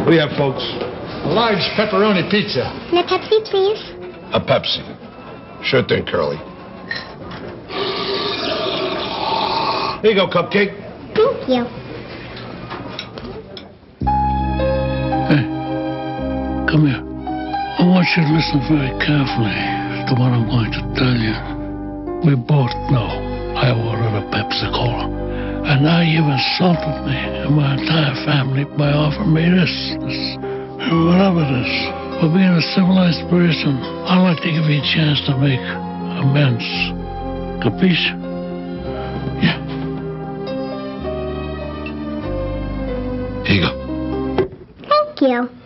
What do you have, folks? A large pepperoni pizza. And a Pepsi, please. A Pepsi. Sure thing, Curly. Here you go, Cupcake. Thank you. Hey, come here. I want you to listen very carefully to what I'm going to tell you. We both know I ordered a Pepsi Cola. And now you've insulted me and my entire family by offering me this, whatever it is. For being a civilized person, I'd like to give you a chance to make amends. Capiche? Yeah. Here you go. Thank you.